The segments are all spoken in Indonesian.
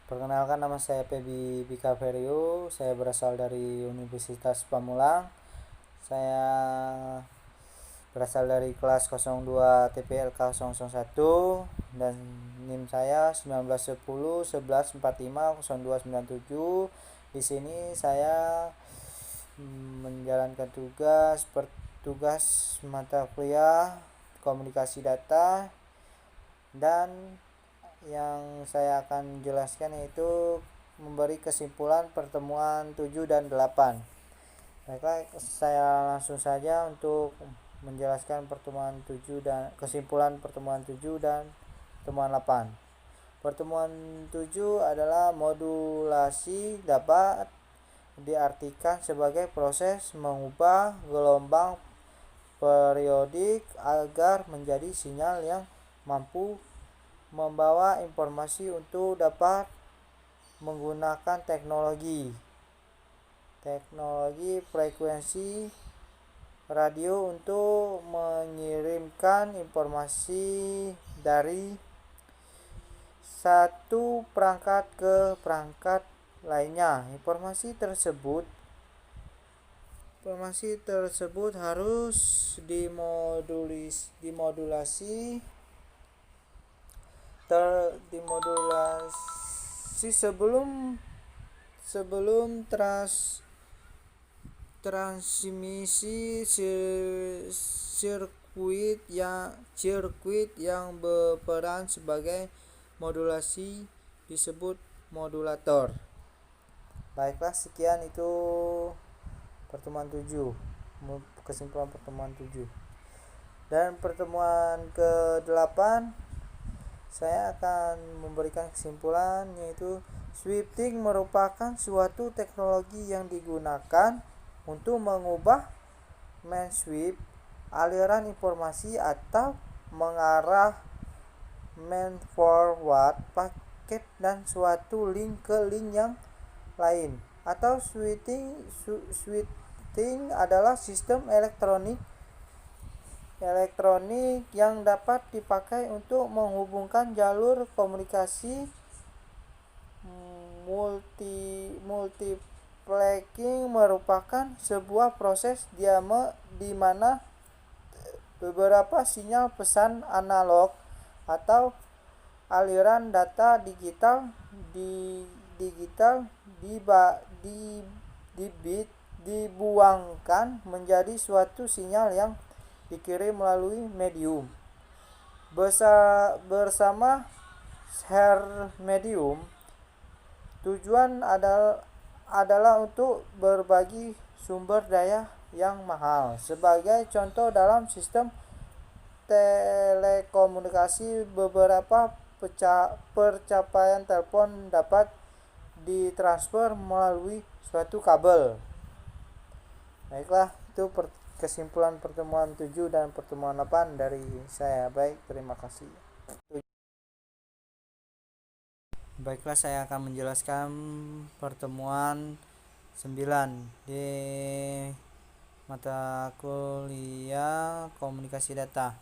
Perkenalkan, nama saya Febi Bikaverio. Saya berasal dari Universitas Pamulang. Saya berasal dari kelas 02 TPLK 001 dan NIM saya 1910 1145 0297. Di sini saya menjalankan tugas mata kuliah komunikasi data, dan yang saya akan jelaskan yaitu memberi kesimpulan pertemuan 7 dan 8. Baiklah, saya langsung saja untuk menjelaskan pertemuan 7 dan kesimpulan pertemuan 7 dan pertemuan 8. Pertemuan 7 adalah modulasi dapat diartikan sebagai proses mengubah gelombang periodik agar menjadi sinyal yang mampu membawa informasi untuk dapat menggunakan teknologi frekuensi radio untuk mengirimkan informasi dari satu perangkat ke perangkat lainnya. Informasi tersebut harus dimodulasi sebelum transmisi sirkuit yang berperan sebagai modulasi disebut modulator. Baiklah, sekian itu pertemuan 7, kesimpulan pertemuan 7. Dan pertemuan ke-8 saya akan memberikan kesimpulan, yaitu switching merupakan suatu teknologi yang digunakan untuk mengubah main sweep aliran informasi atau mengarah main forward paket dan suatu link ke link yang lain. Atau switching adalah sistem elektronik yang dapat dipakai untuk menghubungkan jalur komunikasi. Multiplexing merupakan sebuah proses di mana beberapa sinyal pesan analog atau aliran data digital dibuangkan menjadi suatu sinyal yang dikirim melalui medium. Bersama share medium, tujuan adalah untuk berbagi sumber daya yang mahal. Sebagai contoh, dalam sistem telekomunikasi, beberapa percapaian telepon dapat ditransfer melalui suatu kabel. Baiklah, itu kesimpulan pertemuan 7 dan pertemuan 8 dari saya. Baik, terima kasih. Baiklah, saya akan menjelaskan pertemuan 9 di mata kuliah komunikasi data.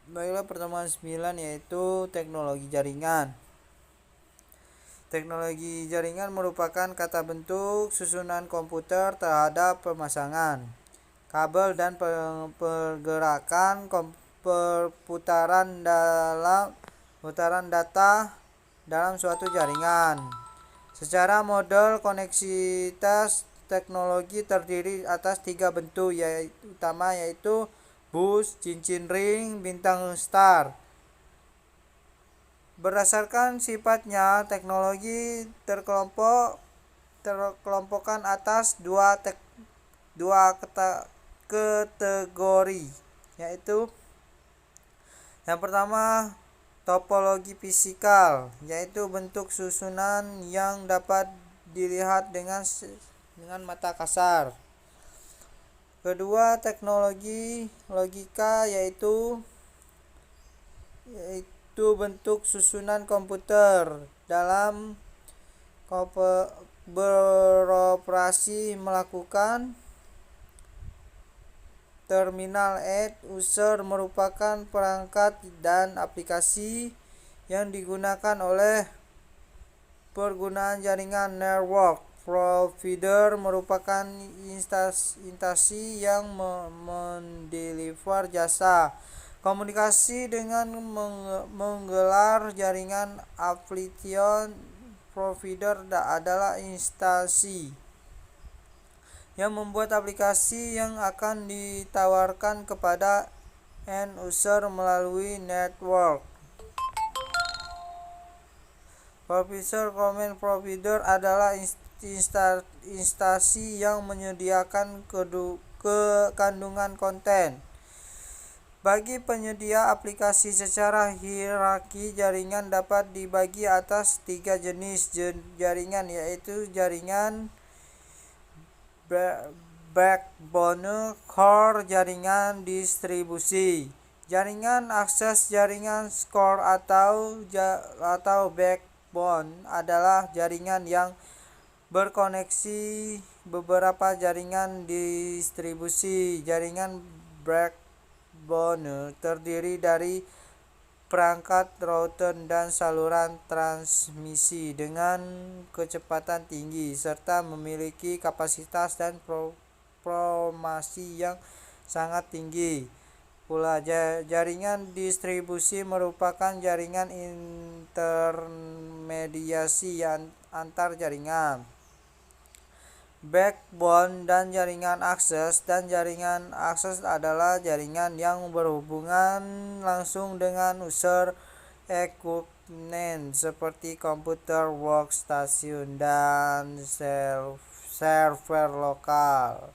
Baiklah, pertemuan 9 yaitu teknologi jaringan. Teknologi jaringan merupakan kata bentuk susunan komputer terhadap pemasangan kabel dan pergerakan perputaran data dalam suatu jaringan. Secara model koneksitas, teknologi terdiri atas 3 bentuk utama, yaitu bus, cincin ring, bintang star. Berdasarkan sifatnya, teknologi terkelompokkan atas dua kategori, yaitu yang pertama, topologi fisikal, yaitu bentuk susunan yang dapat dilihat dengan mata kasar. Kedua, teknologi logika, yaitu bentuk susunan komputer dalam beroperasi melakukan terminal end user merupakan perangkat dan aplikasi yang digunakan oleh Penggunaan jaringan network provider merupakan instansi yang mendeliver jasa komunikasi dengan menggelar jaringan. Application provider adalah instansi yang membuat aplikasi yang akan ditawarkan kepada end user melalui network. Content provider adalah instansi yang menyediakan kandungan konten bagi penyedia aplikasi. Secara hierarki jaringan dapat dibagi atas 3 jenis jaringan, yaitu jaringan backbone, core, jaringan distribusi. Jaringan akses, jaringan core atau backbone adalah jaringan yang berkoneksi beberapa jaringan distribusi. Jaringan backbone terdiri dari perangkat router dan saluran transmisi dengan kecepatan tinggi serta memiliki kapasitas dan performasi yang sangat tinggi. Pula jaringan distribusi merupakan jaringan intermediasi antar jaringan. Backbone dan jaringan akses adalah jaringan yang berhubungan langsung dengan user equipment seperti komputer, workstation, dan server lokal.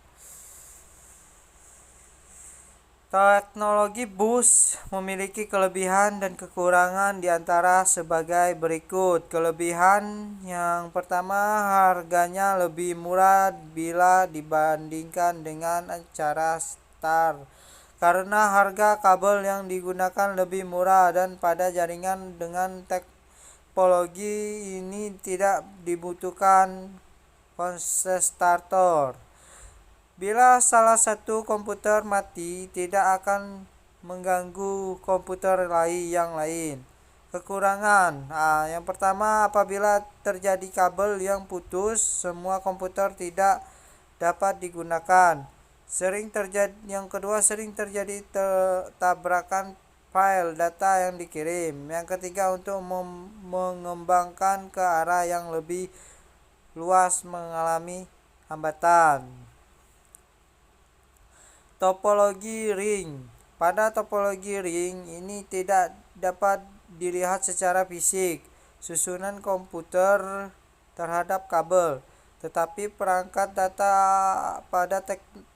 Teknologi bus memiliki kelebihan dan kekurangan di antara sebagai berikut. Kelebihan yang pertama, harganya lebih murah bila dibandingkan dengan cara STAR. Karena harga kabel yang digunakan lebih murah dan pada jaringan dengan teknologi ini tidak dibutuhkan kondensator. Bila salah satu komputer mati, tidak akan mengganggu komputer yang lain. Kekurangan. Yang pertama, apabila terjadi kabel yang putus, semua komputer tidak dapat digunakan. Yang kedua, sering terjadi tabrakan file data yang dikirim. Yang ketiga, untuk mengembangkan ke arah yang lebih luas mengalami hambatan. Topologi ring. Pada topologi ring ini tidak dapat dilihat secara fisik susunan komputer terhadap kabel, tetapi perangkat data pada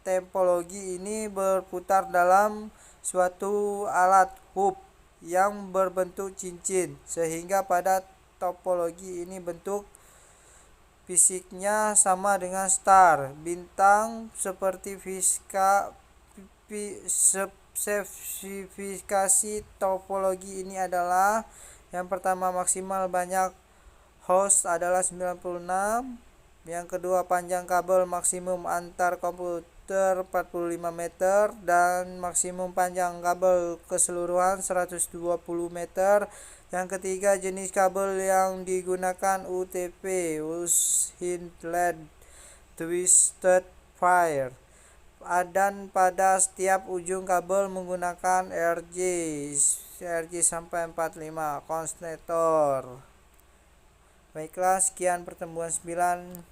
topologi ini berputar dalam suatu alat hub yang berbentuk cincin, sehingga pada topologi ini bentuk fisiknya sama dengan star. Bintang seperti spesifikasi topologi ini adalah: yang pertama, maksimal banyak host adalah 96. Yang kedua, panjang kabel maksimum antar komputer 45 meter dan maksimum panjang kabel keseluruhan 120 meter. Yang ketiga, jenis kabel yang digunakan UTP, Unhinged Twisted Pair, dan pada setiap ujung kabel menggunakan RJ sampai 45 kondensator. Baiklah, sekian pertemuan 9.